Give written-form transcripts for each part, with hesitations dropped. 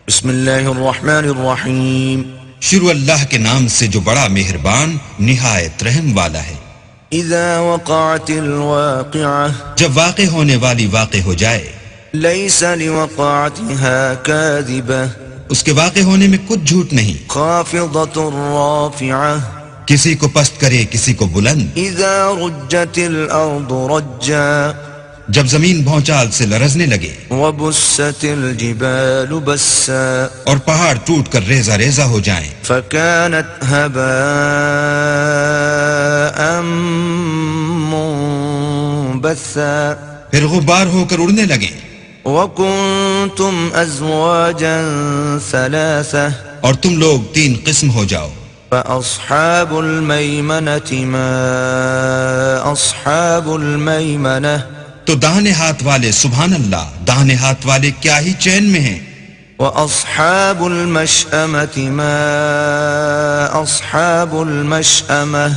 بسم اللہ الرحمن الرحیم. شروع اللہ کے نام سے جو بڑا مہربان نہایت رحم والا ہے. اذا وقعت الواقعہ جب واقع ہونے والی واقع ہو جائے. لیس لوقعتها کاذبہ اس کے واقع ہونے میں کچھ جھوٹ نہیں. خافضۃ رافعہ کسی کو پست کرے کسی کو بلند. اذا رجت الارض رجا جب زمین بھونچال سے لرزنے لگے. وبست الجبال بسا اور پہاڑ ٹوٹ کر ریزہ ریزہ ہو جائیں. فكانت هباء منبثا پھر غبار ہو کر اڑنے لگے. وكنتم ازواجا ثلاثة اور تم لوگ 3 قسم ہو جاؤ. فأصحاب الميمنة ما أصحاب الميمنة تو داہنے ہاتھ والے سبحان اللہ داہنے ہاتھ والے کیا ہی چین میں ہیں. وأصحاب المشأمة ما أصحاب المشأمة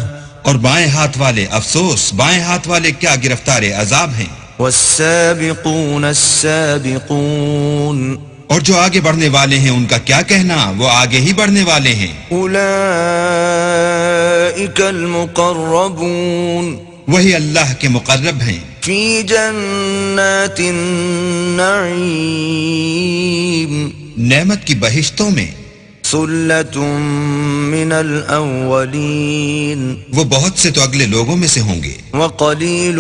اور بائیں ہاتھ والے افسوس بائیں ہاتھ والے کیا گرفتار عذاب ہیں. والسابقون السابقون اور جو آگے بڑھنے والے ہیں ان کا کیا کہنا وہ آگے ہی بڑھنے والے ہیں. اولئک المقربون وہی اللہ کے مقرب ہیں. فی جنات النعیم نعمت کی بہشتوں میں. ثلۃ من الاولین وہ بہت سے تو اگلے لوگوں میں سے ہوں گے. وقلیل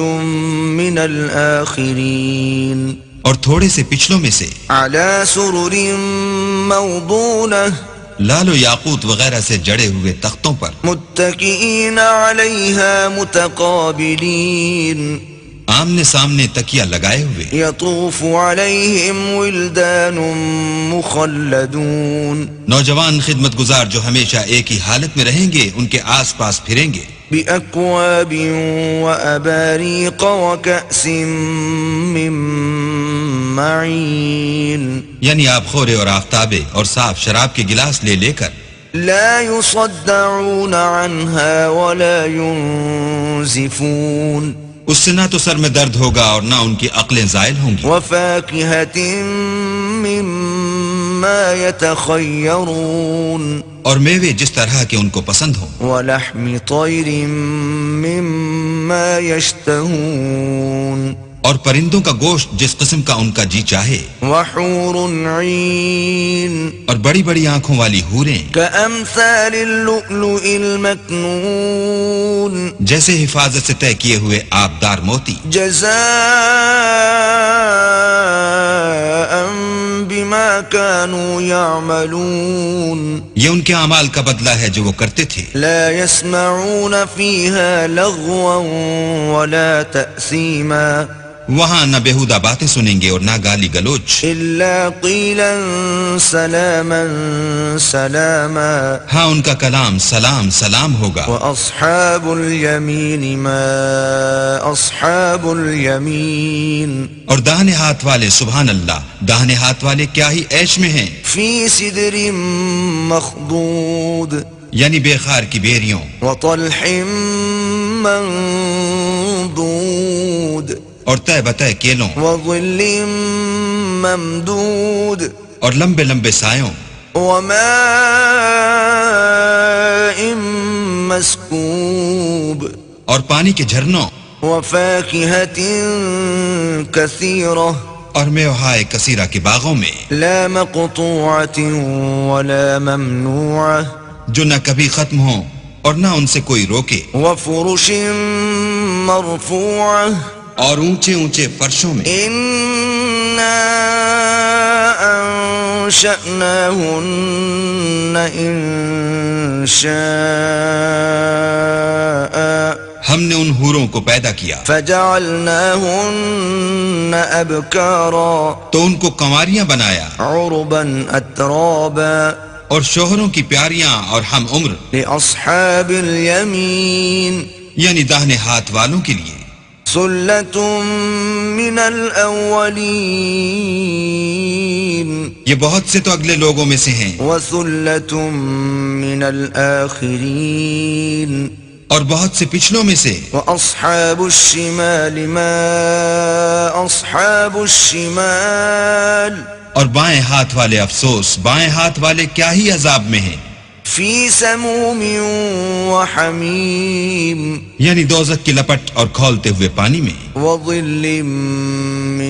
من الاخرین اور تھوڑے سے پچھلوں میں سے. علی سرر موضونہ لال و یاقوت وغیرہ سے جڑے ہوئے تختوں پر. متکئین علیہا متقابلین آمنے سامنے تکیہ لگائے ہوئے. یطوف علیہم ولدان مخلدون نوجوان خدمت گزار جو ہمیشہ ایک ہی حالت میں رہیں گے ان کے آس پاس پھریں گے. بأکواب وأباریق وکأس من معین یعنی آب خورے اور آفتابے اور صاف شراب کے گلاس لے لے کر. لا يصدعون عنها ولا ينزفون اس سے نہ تو سر میں درد ہوگا اور نہ ان کی عقلیں زائل ہوں گی. وفاکہۃ مما یتخیرون اور میوے جس طرح کے ان کو پسند ہوں. ولحم طیر مما یشتہون اور پرندوں کا گوشت جس قسم کا ان کا جی چاہے. وحور عین اور بڑی بڑی آنکھوں والی حوریں کامثال اللؤلؤ المکنون جیسے حفاظت سے طے کیے ہوئے آبدار موتی. جزاء بما كانوا يعملون یہ ان کے اعمال کا بدلہ ہے جو وہ کرتے تھے. لا يسمعون فيها لغوا ولا تأثيما وہاں نہ بےہودہ باتیں سنیں گے اور نہ گالی گلوچ. الا قيلا سلاما سلاما ہاں ان کا کلام سلام سلام ہوگا. واصحاب اليمين ما اصحاب اليمين اور داہنے ہاتھ والے سبحان اللہ داہنے ہاتھ والے کیا ہی عیش میں ہیں. في سدر مخضود یعنی بے خار کی بیریوں. وطلح منضود اور تہ بتہ کیلوں. وظل ممدود اور لمبے لمبے سایوں. وماء مسکوب اور پانی کے جھرنوں. وفاکہۃ کثیرہ اور میوہائے کثیرہ کے باغوں میں. لا مقطوعۃ ولا ممنوعہ جو نہ کبھی ختم ہوں اور نہ ان سے کوئی روکے. وفرش مرفوعہ اور اونچے اونچے فرشوں میں. انا انشأناہن انشاء ہم نے ان حوروں کو پیدا کیا. فجعلناہن ابکارا تو ان کو کنواریاں بنایا. عربا اترابا اور شوہروں کی پیاریاں اور ہم عمر. لأصحاب الیمین یعنی داہنے ہاتھ والوں کے لیے. ثلۃ من الاولین یہ بہت سے تو اگلے لوگوں میں سے ہیں. وثلۃ من الاخرین اور بہت سے پچھلوں میں سے. وَأَصْحَابُ الشِّمَالِ مَا أَصْحَابُ الشِّمَالِ اور بائیں ہاتھ والے افسوس، بائیں ہاتھ والے کیا ہی عذاب میں ہیں، فی سموم وحمیم یعنی دوزخ کی لپٹ اور کھولتے ہوئے پانی میں، وظل من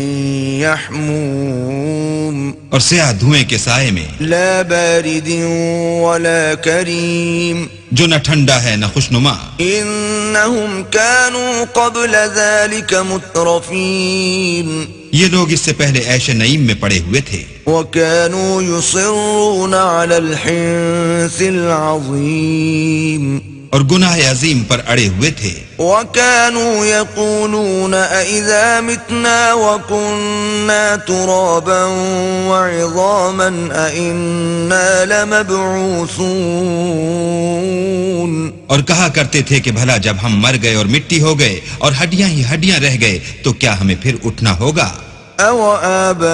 یحموم اور سیاہ دھوئیں کے سائے میں، لا بارد ولا کریم جو نہ ٹھنڈا ہے نہ خوشنما۔ انہم كانوا قبل ذلك مترفین یہ لوگ اس سے پہلے عیش نعیم میں پڑے ہوئے تھے، وكانوا يصرون على الحنث العظیم اور گناہ عظیم پر اڑے ہوئے تھے، وكانوا يقولون أإذا متنا وكنا ترابا وعظاما أإنا لمبعوثون اور کہا کرتے تھے کہ بھلا جب ہم مر گئے اور مٹی ہو گئے اور ہڈیاں ہی ہڈیاں رہ گئے تو کیا ہمیں پھر اٹھنا ہوگا؟ أو آباؤنا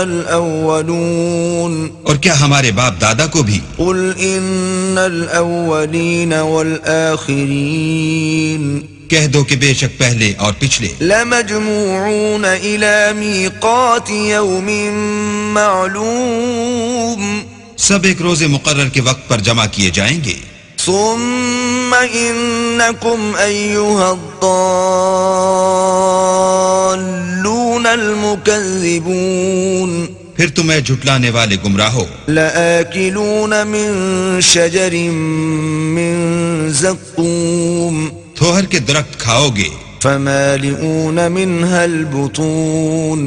الأولون اور کیا ہمارے باپ دادا کو بھی؟ قل إن الأولين والآخرين کہہ دو کہ بے شک پہلے اور پچھلے لمجموعون إلى ميقات يوم معلوم سب ایک روز مقرر کے وقت پر جمع کیے جائیں گے، ثم إنكم أيها الضالون المكذبون پھر تمہیں جھٹلانے والے گمراہو لآكلون من شجر من زقوم تھوہر کے درخت کھاؤ گے، فمالئون منها البطون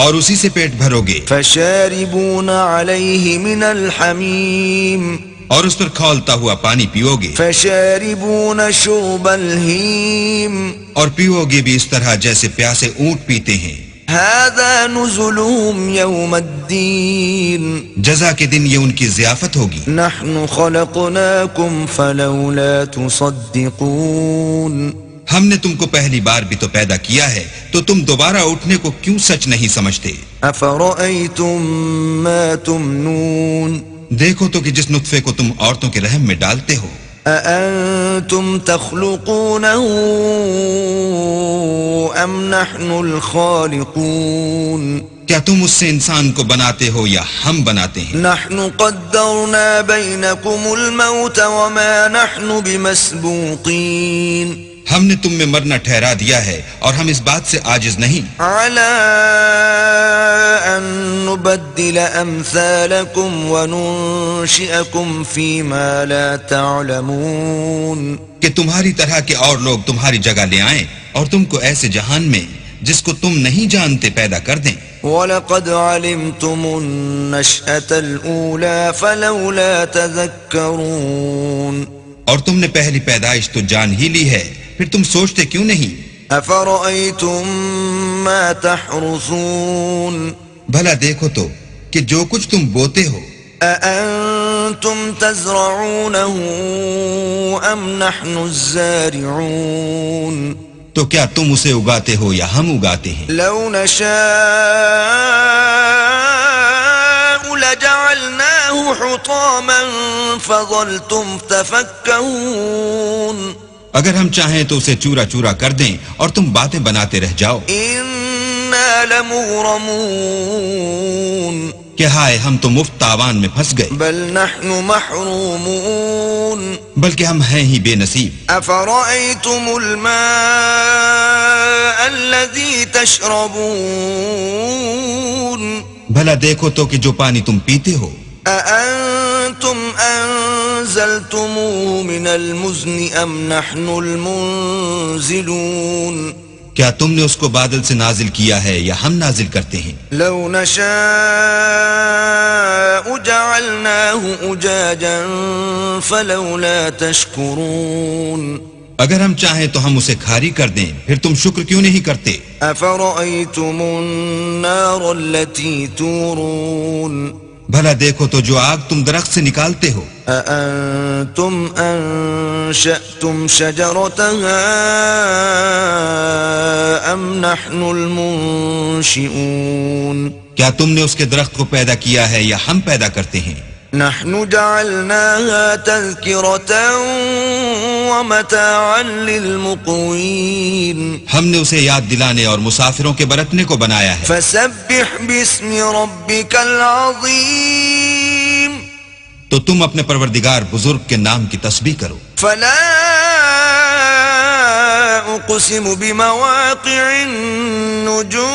اور اسی سے پیٹ بھرو گے، فشاربون عليه من الحميم اور اس پر کھولتا ہوا پانی پیو گے، فشاربون شرب الهيم اور پیو گے بھی اس طرح جیسے پیاسے اونٹ پیتے ہیں۔ هذا نزلهم يوم الدين جزا کے دن یہ ان کی ضیافت ہوگی۔ نحن خلقناكم فلولا تصدقون ہم نے تم کو پہلی بار بھی تو پیدا کیا ہے تو تم دوبارہ اٹھنے کو کیوں سچ نہیں سمجھتے؟ افرأيتم ما تمنون دیکھو تو کہ جس نطفے کو تم عورتوں کے رحم میں ڈالتے ہو، أأنتم تخلقونه أم نحن الخالقون کیا تم اس سے انسان کو بناتے ہو یا ہم بناتے ہیں؟ نحن قدرنا بينكم الموت وما نحن بمسبوقين ہم نے تم میں مرنا ٹھہرا دیا ہے اور ہم اس بات سے عاجز نہیں على أن نبدل أمثالكم وننشئكم فيما لا تعلمون کہ تمہاری طرح کے اور لوگ تمہاری جگہ لے آئیں اور تم کو ایسے جہان میں جس کو تم نہیں جانتے پیدا کر دیں۔ وَلَقَدْ عَلِمْتُمُ النَّشْأَةَ الْأُولَى فَلَوْلَا تَذَكَّرُونَ اور تم نے پہلی پیدائش تو جان ہی لی ہے، پھر تم سوچتے کیوں نہیں؟ أَفَرَأَيْتُم مَّا تَحْرُثُونَ بھلا دیکھو تو کہ جو کچھ تم بوتے ہو، أَأَنتُمْ تَزْرَعُونَهُ أَمْ نَحْنُ الزَّارِعُونَ تو کیا تم اسے اگاتے ہو یا ہم اگاتے ہیں؟ لَوْ نَشَاءُ لَجَعَلْنَاهُ حُطَامًا فَظَلْتُمْ تَفَكَّهُونَ اگر ہم چاہیں تو اسے چورا چورا کر دیں اور تم باتیں بناتے رہ جاؤ۔ إِنَّا لَمُغْرَمُونَ کہ ہائے ہم تو مفت تاوان میں پھنس گئے، بل نحن محرومون بلکہ ہم ہیں ہی بے نصیب۔ أفرأيتم الماء الذي تشربون بھلا دیکھو تو کہ جو پانی تم پیتے ہو، أأنتم أنزلتموه من المزن أم نحن المنزلون کیا تم نے اس کو بادل سے نازل کیا ہے یا ہم نازل کرتے ہیں؟ لو نشاء جعلناه أجاجا فلولا تشكرون اگر ہم چاہیں تو ہم اسے کھاری کر دیں، پھر تم شکر کیوں نہیں کرتے؟ أفرأيتم النار التي تورون بھلا دیکھو تو جو آگ تم درخت سے نکالتے ہو، أأنتم أنشأتم شجرتها أم نحن المنشئون کیا تم نے اس کے درخت کو پیدا کیا ہے یا ہم پیدا کرتے ہیں؟ نحن جعلناها تذكرة ومتاعا للمقوين ہم نے اسے یاد دلانے اور مسافروں کے برتنے کو بنایا ہے. فسبح باسم ربك العظيم تو تم اپنے پروردگار بزرگ کے نام کی تسبیح کرو. فلا اقسم بمواقع النجوم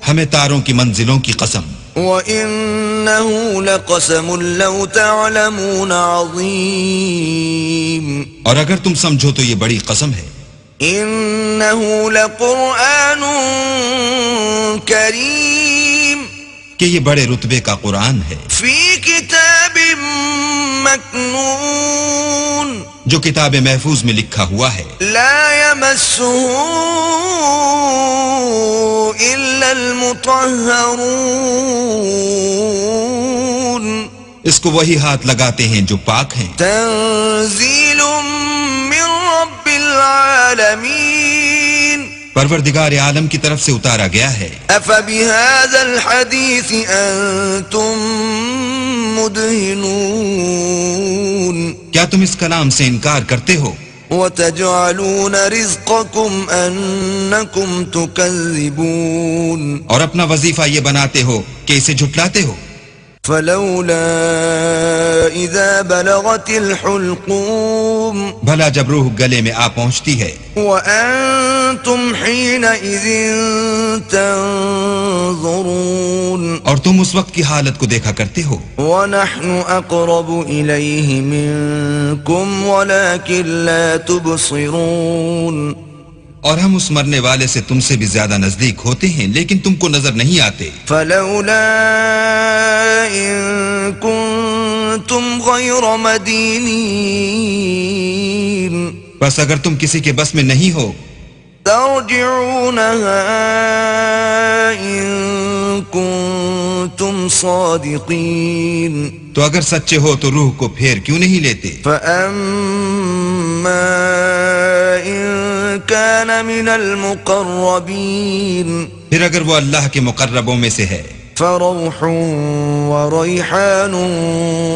ہمیں تاروں کی منزلوں کی قسم. وَإِنَّهُ لَقَسَمٌ لَوْ تَعْلَمُونَ عَظِيمٌ اور اگر تم سمجھو تو یہ بڑی قسم ہے. إِنَّهُ لَقُرْآنٌ كَرِيمٌ کہ یہ بڑے رتبے کا قرآن ہے فِي كِتَابٍ مَكْنُونٍ جو کتاب محفوظ میں لکھا ہوا ہے. لا يمسه إلا المطهرون اس کو وہی ہاتھ لگاتے ہیں جو پاک ہیں. تنزيل من رب العالمين پروردگار عالم کی طرف سے اتارا گیا ہے. أفبهذا الحديث أنتم مدهنون کیا تم اس کلام سے انکار کرتے ہو؟ وتجعلون رزقكم أنكم تكذبون اور اپنا وظیفہ یہ بناتے ہو کہ اسے جھٹلاتے ہو. فلولا إذا بلغت الحلقوم بھلا جب روح گلے میں آ پہنچتی ہے وأنتم حينئذ تنظرون اور تم اس وقت کی حالت کو دیکھا کرتے ہو. ونحن أقرب إليه منكم ولكن لا تبصرون اور ہم اس مرنے والے سے تم سے بھی زیادہ نزدیک ہوتے ہیں لیکن تم کو نظر نہیں آتے. فلولا إن كنتم غير مدينين بس اگر تم کسی کے بس میں نہیں ہو ترجعونها إن كنتم صادقين تو اگر سچے ہو تو روح کو پھیر کیوں نہیں لیتے. فأما إن كان من المقربين پھر اگر وہ اللہ کے مقربوں میں سے ہے فروح وريحان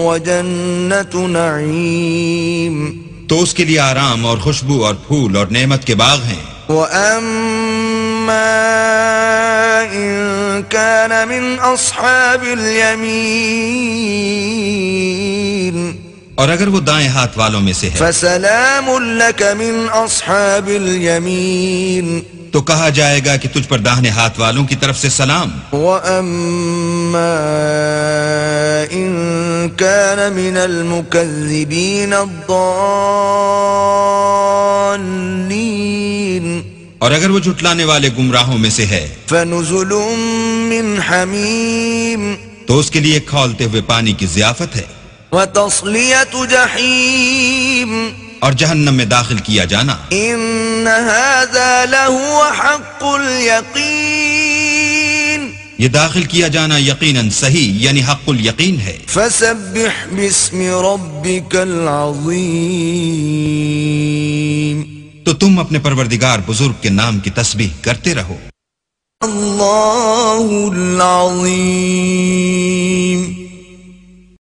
وجنة نعيم تو اس کے لیے آرام اور خوشبو اور پھول اور نعمت کے باغ ہیں. وأما إن كان من أصحاب اليمين اور اگر وہ دائیں ہاتھ والوں میں سے ہے فسلام لك من أصحاب اليمين تو کہا جائے گا کہ تجھ پر داہنے ہاتھ والوں کی طرف سے سلام. وَأَمَّا إِن كَانَ مِنَ الْمُكَذِّبِينَ الضَّالِّينَ اور اگر وہ جھٹلانے والے گمراہوں میں سے ہے فَنُزُلٌ مِّنْ حَمِيمٍ تو اس کے لیے کھولتے ہوئے پانی کی ضیافت ہے. وَتَصْلِيَةُ جَحِيمٍ اور جہنم میں داخل کیا جانا. إِنَّ هَذَا لَهُوَ حَقُّ الْيَقِينِ یہ داخل کیا جانا یقیناً صحیح یعنی حق الیقین ہے. فَسَبِّحْ بِاسْمِ رَبِّكَ الْعَظِيمِ تو تم اپنے پروردگار بزرگ کے نام کی تسبیح کرتے رہو. اللہ العظیم